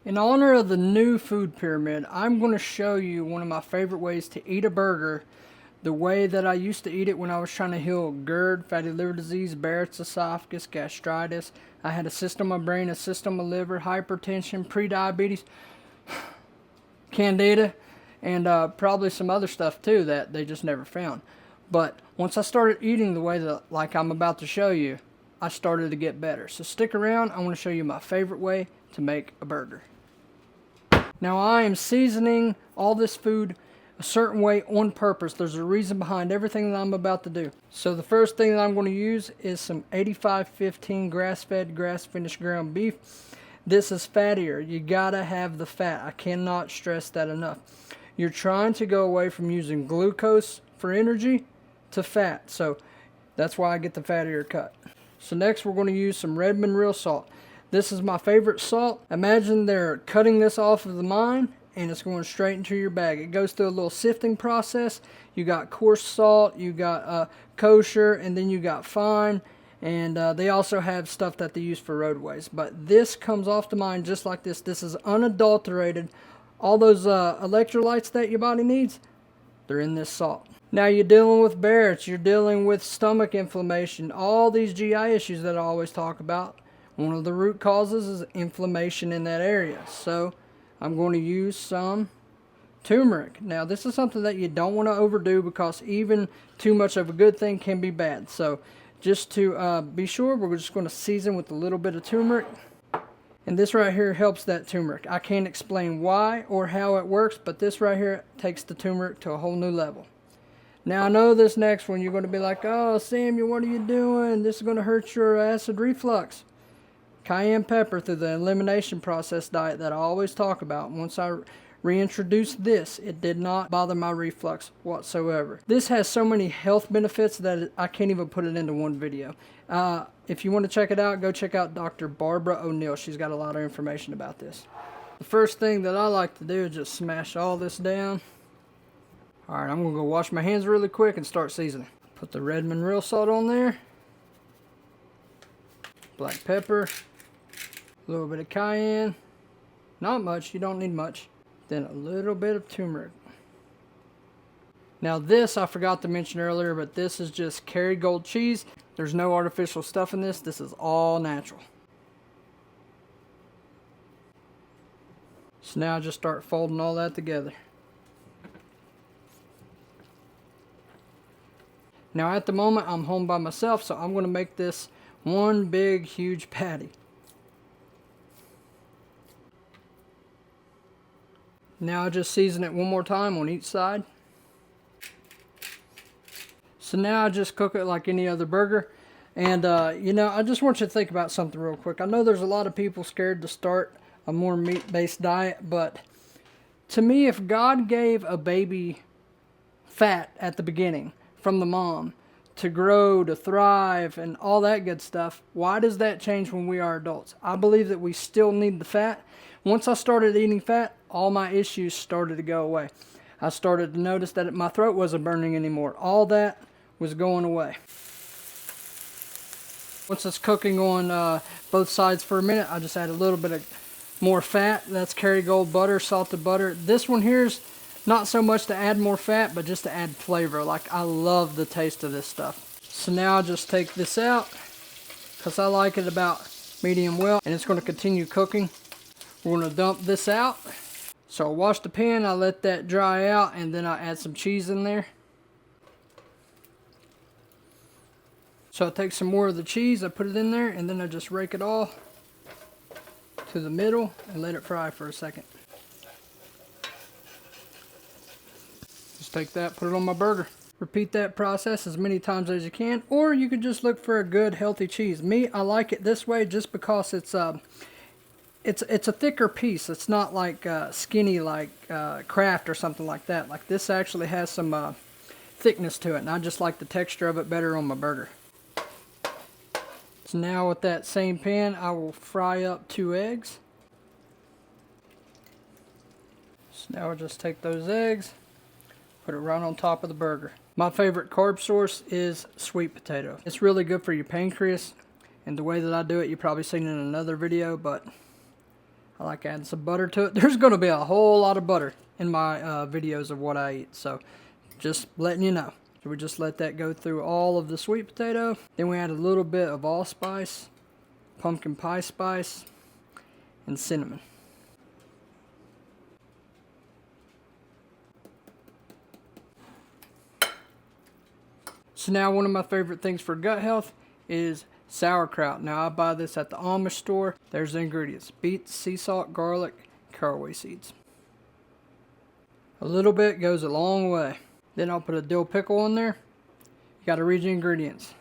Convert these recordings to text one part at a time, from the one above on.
In honor of the new food pyramid, I'm going to show you one of my favorite ways to eat a burger the way that I used to eat it when I was trying to heal GERD, fatty liver disease, Barrett's esophagus, gastritis. I had a cyst on my brain, a cyst on my liver, hypertension, prediabetes, candida, and probably some other stuff too that they just never found. But once I started eating the way that, like I'm about to show you, I started to get better. So stick around, I want to show you my favorite way to make a burger. Now I am seasoning all this food a certain way on purpose. There's a reason behind everything that I'm about to do. So the first thing that I'm going to use is some 85-15 grass-fed, grass-finished ground beef. This is fattier. You gotta have the fat. I cannot stress that enough. You're trying to go away from using glucose for energy to fat. So that's why I get the fattier cut. So next we're going to use some Redmond real salt. This is my favorite salt. Imagine they're cutting this off of the mine and it's going straight into your bag. It goes through a little sifting process. You got coarse salt, you got kosher, and then you got fine. And they also have stuff that they use for roadways. But this comes off the mine just like this. This is unadulterated. All those electrolytes that your body needs, they're in this salt. Now you're dealing with Barrett's, you're dealing with stomach inflammation, all these GI issues that I always talk about. One of the root causes is inflammation in that area. So I'm going to use some turmeric. Now this is something that you don't want to overdo because even too much of a good thing can be bad. So just to be sure, we're just going to season with a little bit of turmeric. And this right here helps that turmeric. I can't explain why or how it works, but this right here takes the turmeric to a whole new level. Now I know this next one you're going to be like, oh Samuel, what are you doing? This is going to hurt your acid reflux. Cayenne pepper through the elimination process diet that I always talk about. Once I reintroduced this, it did not bother my reflux whatsoever. This has so many health benefits that I can't even put it into one video. If you want to check it out, go check out Dr. Barbara O'Neill. She's got a lot of information about this. The first thing that I like to do is just smash all this down. Alright, I'm going to go wash my hands really quick and start seasoning. Put the Redmond real salt on there. Black pepper. A little bit of cayenne. Not much, you don't need much. Then a little bit of turmeric. Now this I forgot to mention earlier, but this is just Kerrygold cheese. There's no artificial stuff in this. This is all natural. So now I just start folding all that together. Now at the moment I'm home by myself, so I'm going to make this one big huge patty. Now I just season it one more time on each side. So now I just cook it like any other burger. And you know, I just want you to think about something real quick. I know there's a lot of people scared to start a more meat-based diet, but to me, if God gave a baby fat at the beginning from the mom to grow, to thrive, and all that good stuff, why does that change when we are adults? I believe that we still need the fat. Once I started eating fat, all my issues started to go away. I started to notice that my throat wasn't burning anymore. All that was going away. Once it's cooking on both sides for a minute, I just add a little bit of more fat. That's Kerrygold butter, salted butter. This one here's not so much to add more fat, but just to add flavor. Like, I love the taste of this stuff. So now I'll just take this out because I like it about medium well, and it's going to continue cooking. We're going to dump this out. So I wash the pan, I let that dry out, and then I add some cheese in there. So I take some more of the cheese, I put it in there, and then I just rake it all to the middle and let it fry for a second. Just take that, put it on my burger. Repeat that process as many times as you can, or you can just look for a good healthy cheese. Me, I like it this way just because it's a thicker piece. It's not like skinny like Kraft or something like that. Like this actually has some thickness to it, and I just like the texture of it better on my burger. So now with that same pan, I will fry up 2 eggs. So now I'll just take those eggs, put it right on top of the burger. My favorite carb source is sweet potato. It's really good for your pancreas, and the way that I do it, you've probably seen in another video, but I like adding some butter to it. There's going to be a whole lot of butter in my videos of what I eat, so just letting you know. So we just let that go through all of the sweet potato. Then we add a little bit of allspice, pumpkin pie spice, and cinnamon. So now one of my favorite things for gut health is sauerkraut. Now I buy this at the Amish store. There's the ingredients: beets, sea salt, garlic, caraway seeds. A little bit goes a long way. Then I'll put a dill pickle in there. You gotta read the ingredients: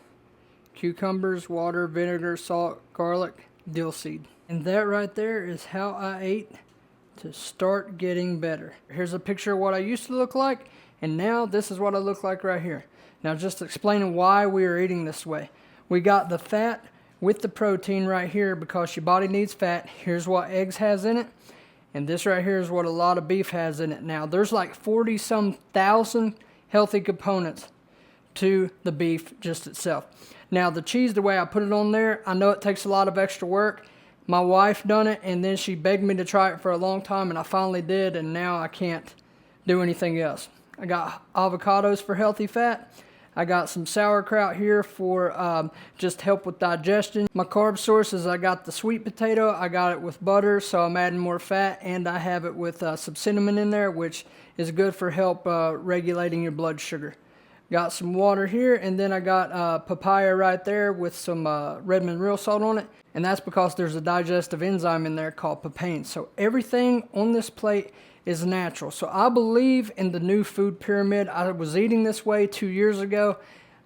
cucumbers, water, vinegar, salt, garlic, dill seed. And that right there is how I ate to start getting better. Here's a picture of what I used to look like, and now this is what I look like right here. Now just explaining why we are eating this way. We got the fat with the protein right here because your body needs fat. Here's what eggs has in it. And this right here is what a lot of beef has in it. Now there's like 40-some thousand healthy components to the beef just itself. Now the cheese, the way I put it on there, I know it takes a lot of extra work. My wife done it, and then she begged me to try it for a long time, and I finally did, and now I can't do anything else. I got avocados for healthy fat. I got some sauerkraut here for just help with digestion. My carb sources, I got the sweet potato. I got it with butter, so I'm adding more fat, and I have it with some cinnamon in there, which is good for help regulating your blood sugar. Got some water here, and then I got papaya right there with some Redmond real salt on it, and that's because there's a digestive enzyme in there called papain. So everything on this plate is natural. So I believe in the new food pyramid. I was eating this way 2 years ago.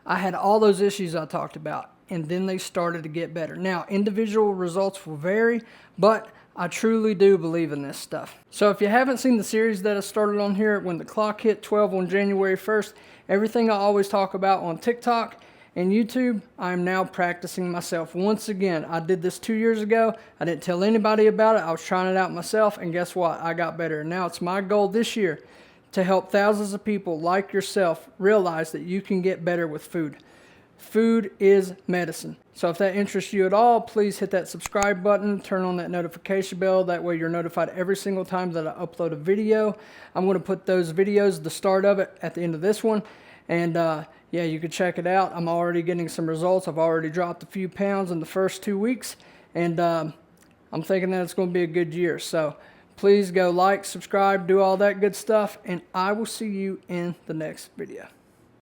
I had all those issues I talked about, and then they started to get better. Now, individual results will vary, but I truly do believe in this stuff. So if you haven't seen the series that I started on here, when the clock hit 12 on January 1st, everything I always talk about on TikTok and YouTube, I'm now practicing myself. Once again, I did this 2 years ago. I didn't tell anybody about it. I was trying it out myself, and guess what? I got better. Now it's my goal this year to help thousands of people like yourself realize that you can get better with food. Food is medicine. So if that interests you at all, please hit that subscribe button, turn on that notification bell. That way you're notified every single time that I upload a video. I'm going to put those videos, the start of it, at the end of this one. And yeah, you can check it out. I'm already getting some results. I've already dropped a few pounds in the first 2 weeks. And I'm thinking that it's going to be a good year. So please go like, subscribe, do all that good stuff. And I will see you in the next video.